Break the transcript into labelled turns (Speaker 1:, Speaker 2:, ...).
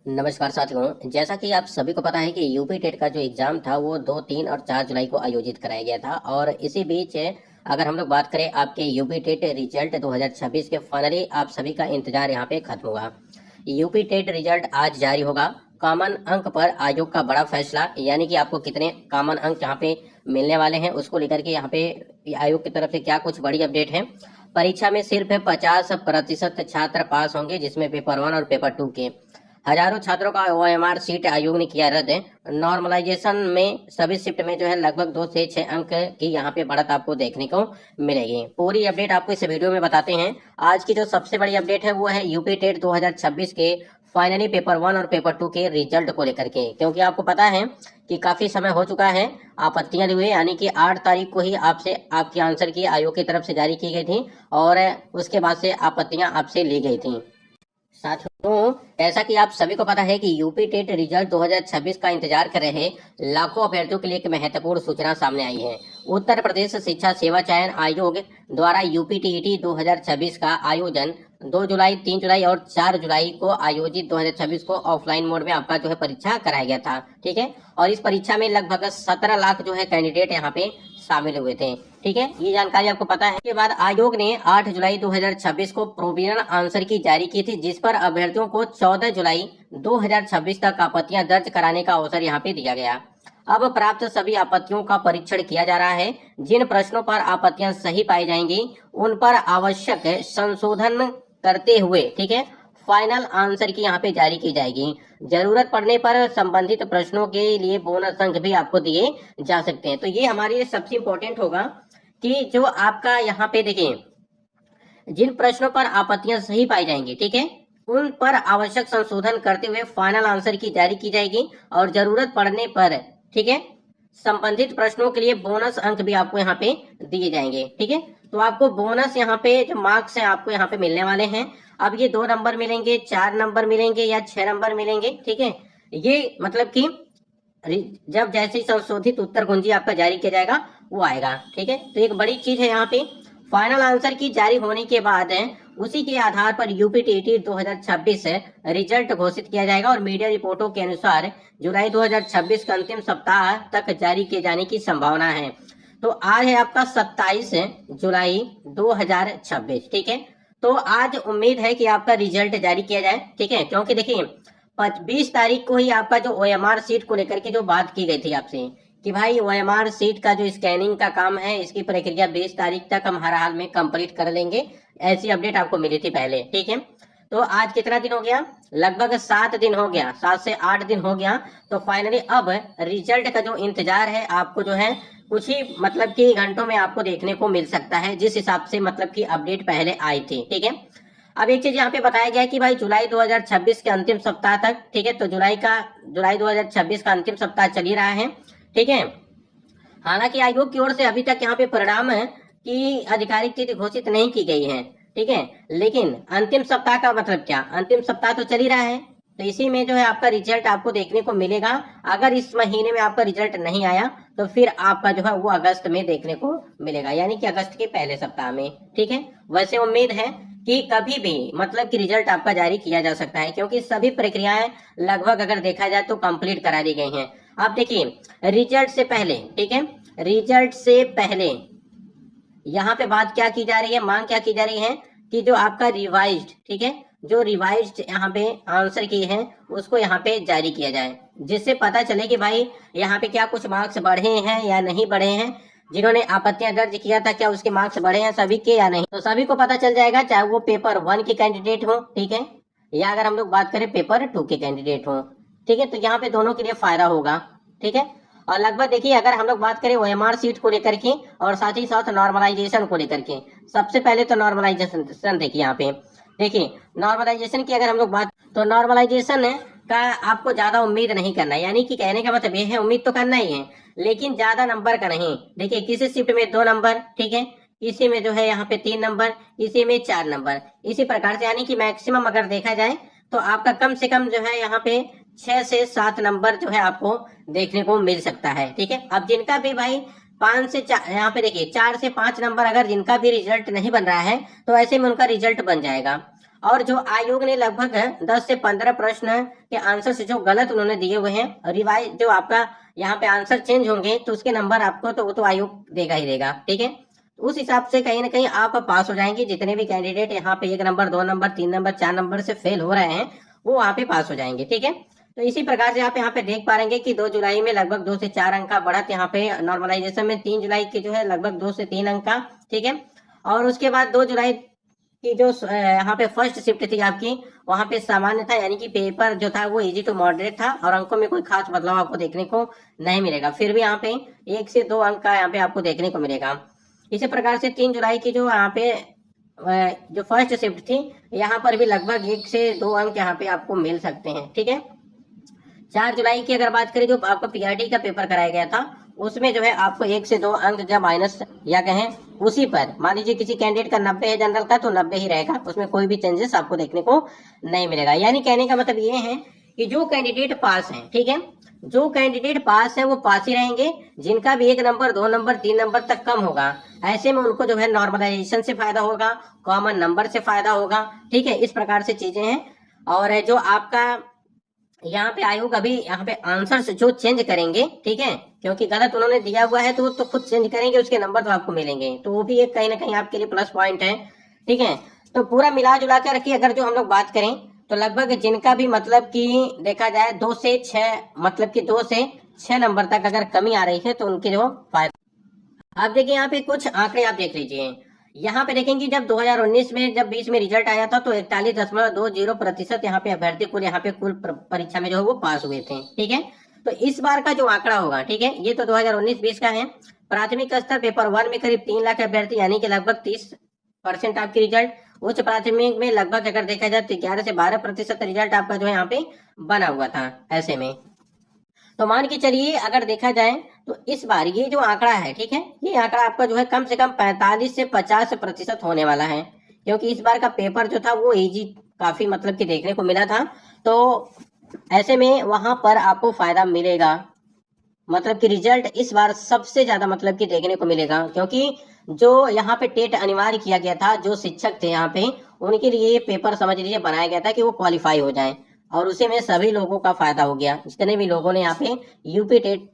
Speaker 1: नमस्कार साथियों, जैसा कि आप सभी को पता है कि यूपी टेट का जो एग्जाम था वो 2, 3 और 4 जुलाई को आयोजित कराया गया था। और इसी बीच अगर हम लोग बात करें आपके यूपी टेट रिजल्ट 2026 के, फाइनली आप सभी का इंतजार यहाँ पे खत्म हुआ। यूपी टेट रिजल्ट आज जारी होगा। कॉमन अंक पर आयोग का बड़ा फैसला, यानी कि आपको कितने कॉमन अंक यहाँ पे मिलने वाले हैं उसको लेकर के यहाँ पे आयोग की तरफ से क्या कुछ बड़ी अपडेट है। परीक्षा में सिर्फ 50% छात्र पास होंगे, जिसमें पेपर 1 और पेपर 2 के हजारों छात्रों का ओएमआर सीट आयोग ने किया रद्द। नॉर्मलाइजेशन में सभी शिफ्ट में जो है लगभग 2 से 6 अंक की यहाँ पे बढ़त आपको देखने को मिलेगी। पूरी अपडेट आपको इस वीडियो में बताते हैं। आज की जो सबसे बड़ी अपडेट है वो है यूपी टेट 2026 के फाइनली पेपर 1 और पेपर 2 के रिजल्ट को लेकर के, क्योंकि आपको पता है कि काफी समय हो चुका है। आपत्तियां ली हुई, यानी कि 8 तारीख को ही आपसे आपकी आंसर की आयोग की तरफ से जारी की गई थी और उसके बाद से आपत्तियां आपसे ली गई थी। साथियों, ऐसा कि आप सभी को पता है कि यूपी टेट रिजल्ट 2026 का इंतजार कर रहे लाखों अभ्यर्थियों के लिए एक महत्वपूर्ण सूचना सामने आई है। उत्तर प्रदेश शिक्षा सेवा चयन आयोग द्वारा यूपी टीईटी 2026 का आयोजन 2 जुलाई, 3 जुलाई और 4 जुलाई को आयोजित 2026 को ऑफलाइन मोड में आपका जो है परीक्षा कराया गया था। ठीक है, और इस परीक्षा में लगभग 17 लाख जो है कैंडिडेट यहाँ पे शामिल हुए थे। ठीक है, ये जानकारी आपको पता है। इसके बाद आयोग ने 8 जुलाई 2026 को प्रोविजनल आंसर की जारी की थी, जिस पर अभ्यर्थियों को 14 जुलाई 2026 तक आपत्तियां दर्ज कराने का अवसर यहाँ पे दिया गया। अब प्राप्त सभी आपत्तियों का परीक्षण किया जा रहा है। जिन प्रश्नों पर आपत्तियां सही पाई जाएंगी उन पर आवश्यक संशोधन करते हुए, ठीक है, फाइनल आंसर की यहाँ पे जारी की जाएगी। जरूरत पड़ने पर संबंधित प्रश्नों के लिए बोनस अंक भी आपको दिए जा सकते हैं। तो ये हमारे लिए सबसे इम्पोर्टेंट होगा कि जो आपका यहाँ पे देखिए, जिन प्रश्नों पर आपत्तियां सही पाई जाएंगी, ठीक है, उन पर आवश्यक संशोधन करते हुए फाइनल आंसर की जारी की जाएगी और जरूरत पड़ने पर, ठीक है, संबंधित प्रश्नों के लिए बोनस अंक भी आपको यहाँ पे दिए जाएंगे। ठीक है, तो आपको बोनस यहाँ पे जो मार्क्स है आपको यहाँ पे मिलने वाले हैं। अब ये 2 नंबर मिलेंगे, 4 नंबर मिलेंगे या 6 नंबर मिलेंगे। ठीक है, ये मतलब कि जब जैसे संशोधित उत्तर कुंजी आपका जारी किया जाएगा वो आएगा। ठीक है, तो एक बड़ी चीज है यहाँ पे, फाइनल आंसर की जारी होने के बाद उसी के आधार पर यूपी टीईटी 2026 रिजल्ट घोषित किया जाएगा और मीडिया रिपोर्टों के अनुसार जुलाई 2026 के अंतिम सप्ताह तक जारी किए जाने की संभावना है। तो आज है आपका 27 जुलाई 2026। ठीक है, तो आज उम्मीद है कि आपका रिजल्ट जारी किया जाए। ठीक है, क्योंकि देखिए 20 तारीख को ही आपका जो ओएमआर सीट को लेकर के जो बात की गई थी आपसे कि भाई ओएमआर सीट का जो स्कैनिंग का काम है इसकी प्रक्रिया 20 तारीख तक हम हर हाल में कंप्लीट कर लेंगे, ऐसी अपडेट आपको मिली थी पहले। ठीक है, तो आज कितना दिन हो गया, लगभग 7 दिन हो गया, 7 से 8 दिन हो गया। तो फाइनली अब रिजल्ट का जो इंतजार है आपको जो है कुछ ही मतलब कि घंटों में आपको देखने को मिल सकता है, जिस हिसाब से मतलब की अपडेट पहले आई थी। ठीक है, अब एक चीज यहाँ पे बताया गया है कि भाई जुलाई 2026 के अंतिम सप्ताह तक, ठीक है, तो जुलाई 2026 का अंतिम सप्ताह चल ही रहा है। ठीक है, हालांकि आयोग की ओर से अभी तक यहाँ पे परिणाम है कि आधिकारिक तिथि घोषित नहीं की गई है। ठीक है, लेकिन अंतिम सप्ताह का मतलब क्या, अंतिम सप्ताह तो चल ही रहा है, तो इसी में जो है आपका रिजल्ट आपको देखने को मिलेगा। अगर इस महीने में आपका रिजल्ट नहीं आया तो फिर आपका जो है वो अगस्त में देखने को मिलेगा, यानी कि अगस्त के पहले सप्ताह में। ठीक है, वैसे उम्मीद है कि कभी भी मतलब कि रिजल्ट आपका जारी किया जा सकता है, क्योंकि सभी प्रक्रियाएं लगभग अगर देखा जाए तो कंप्लीट करा दी गई हैं। आप देखिए रिजल्ट से पहले, ठीक है, रिजल्ट से पहले यहाँ पे बात क्या की जा रही है, मांग क्या की जा रही है कि जो आपका रिवाइज्ड, ठीक है, जो रिवाइज्ड यहाँ पे आंसर की है उसको यहाँ पे जारी किया जाए, जिससे पता चले कि भाई यहाँ पे क्या कुछ मार्क्स बढ़े हैं या नहीं बढ़े हैं। जिन्होंने आपत्तियां दर्ज किया था क्या उसके मार्क्स बढ़े हैं सभी के या नहीं, तो सभी को पता चल जाएगा, चाहे वो पेपर 1 के कैंडिडेट हो, ठीक है, या अगर हम लोग बात करें पेपर 2 के कैंडिडेट हो। ठीक है, तो यहाँ पे दोनों के लिए फायदा होगा। ठीक है, और लगभग देखिए अगर हम लोग बात करें ओएमआर सीट को लेकर के और साथ ही साथ नॉर्मलाइजेशन को लेकर के, सबसे पहले तो नॉर्मलाइजेशन देखिए, यहाँ पे देखिए नॉर्मलाइजेशन की अगर हम लोग बात, तो नॉर्मलाइजेशन का आपको ज्यादा उम्मीद नहीं करना है, यानी कि कहने का मतलब ये है उम्मीद तो करना ही है लेकिन ज्यादा नंबर का नहीं। देखिए किसी शिफ्ट में 2 नंबर, ठीक है, इसी में जो है यहाँ पे 3 नंबर, इसी में 4 नंबर, इसी प्रकार से, यानी कि मैक्सिमम अगर देखा जाए तो आपका कम से कम जो है यहाँ पे 6 से 7 नंबर जो है आपको देखने को मिल सकता है। ठीक है, अब जिनका भी भाई 5 से 4, यहाँ पे देखिए 4 से 5 नंबर अगर जिनका भी रिजल्ट नहीं बन रहा है तो ऐसे में उनका रिजल्ट बन जाएगा। और जो आयोग ने लगभग 10 से 15 प्रश्न के आंसर से जो गलत उन्होंने दिए हुए हैं, रिवाइज जो आपका यहाँ पे आंसर चेंज होंगे तो उसके नंबर आपको तो वो तो आयोग देगा ही देगा, ठीक है। उस हिसाब से कहीं ना कहीं आप पास हो जाएंगे। जितने भी कैंडिडेट यहाँ पे 1 नंबर 2 नंबर 3 नंबर 4 नंबर से फेल हो रहे हैं वो वहाँ पे पास हो जाएंगे, ठीक है। तो इसी प्रकार से आप यहाँ पे देख पा रहे हैं कि 2 जुलाई में लगभग 2 से 4 अंक का बढ़त यहाँ पे नॉर्मलाइजेशन में 3 जुलाई के जो है लगभग 2 से 3 अंक का, ठीक है। और उसके बाद 2 जुलाई की जो यहाँ पे फर्स्ट शिफ्ट थी आपकी, वहां पे सामान्य था, यानी कि पेपर जो था वो इजी टू मॉडरेट था और अंकों में कोई खास बदलाव आपको देखने को नहीं मिलेगा। फिर भी यहाँ पे 1 से 2 अंक का यहाँ पे आपको देखने को मिलेगा। इसी प्रकार से 3 जुलाई की जो यहाँ पे जो फर्स्ट शिफ्ट थी, यहाँ पर भी लगभग 1 से 2 अंक यहाँ पे आपको मिल सकते हैं, ठीक है। 4 जुलाई की अगर बात करें जो आपका पीआरटी का पेपर कराया गया था, उसमें जो है आपको 1 से 2 अंक जब माइनस या कहें उसी पर, मान लीजिए किसी कैंडिडेट का 90 है जनरल का तो 90 ही रहेगा, उसमें कोई भी चेंजेस आपको देखने को नहीं मिलेगा। यानी कहने का मतलब ये है कि जो कैंडिडेट पास है, ठीक है, जो कैंडिडेट पास है वो पास ही रहेंगे। जिनका भी 1 नंबर 2 नंबर 3 नंबर तक कम होगा, ऐसे में उनको जो है नॉर्मलाइजेशन से फायदा होगा, कॉमन नंबर से फायदा होगा, ठीक है। इस प्रकार से चीजें हैं। और जो आपका यहाँ पे आयोग अभी यहाँ पे आंसर जो चेंज करेंगे, ठीक है, क्योंकि गलत उन्होंने दिया हुआ है तो वो तो खुद चेंज करेंगे, उसके नंबर तो आपको मिलेंगे, तो वो भी एक कहीं ना कहीं आपके लिए प्लस पॉइंट है, ठीक है। तो पूरा मिला जुला कर रखिए। अगर जो हम लोग बात करें तो लगभग जिनका भी मतलब कि देखा जाए 2 से 6 मतलब कि 2 से 6 नंबर तक अगर कमी आ रही है तो उनके जो फायदा। आप देखिए यहाँ पे कुछ आंकड़े आप देख लीजिए। यहाँ पे देखेंगे जब 2019 में जब 20 में रिजल्ट आया था तो 41.20% यहाँ पे अभ्यर्थी यहाँ पे कुल परीक्षा में जो है वो पास हुए थे, ठीक है। तो इस बार का जो आंकड़ा होगा, ठीक है, ये तो 2019-20 का है। प्राथमिक स्तर पेपर 1 में करीब 3 लाख अभ्यर्थी, यानी कि लगभग 30% आपकी रिजल्ट। उच्च प्राथमिक में लगभग अगर देखा जाए तो 11 से 12% रिजल्ट आपका जो है यहाँ पे बना हुआ था। ऐसे में तो मान के चलिए अगर देखा जाए तो इस बार ये जो आंकड़ा है, ठीक है, ये आंकड़ा आपका जो है कम से कम 45 से 50% होने वाला है, क्योंकि इस बार का पेपर जो था वो इजी काफी मतलब कि देखने को मिला था। तो ऐसे में वहां पर आपको फायदा मिलेगा, मतलब कि रिजल्ट इस बार सबसे ज्यादा मतलब कि देखने को मिलेगा, क्योंकि जो यहाँ पे टेट अनिवार्य किया गया था, जो शिक्षक थे यहाँ पे उनके लिए पेपर समझ लीजिए बनाया गया था कि वो क्वालिफाई हो जाए, और उसी में सभी लोगों का फायदा हो गया। जितने भी लोगों ने यहाँ पे यूपी टेट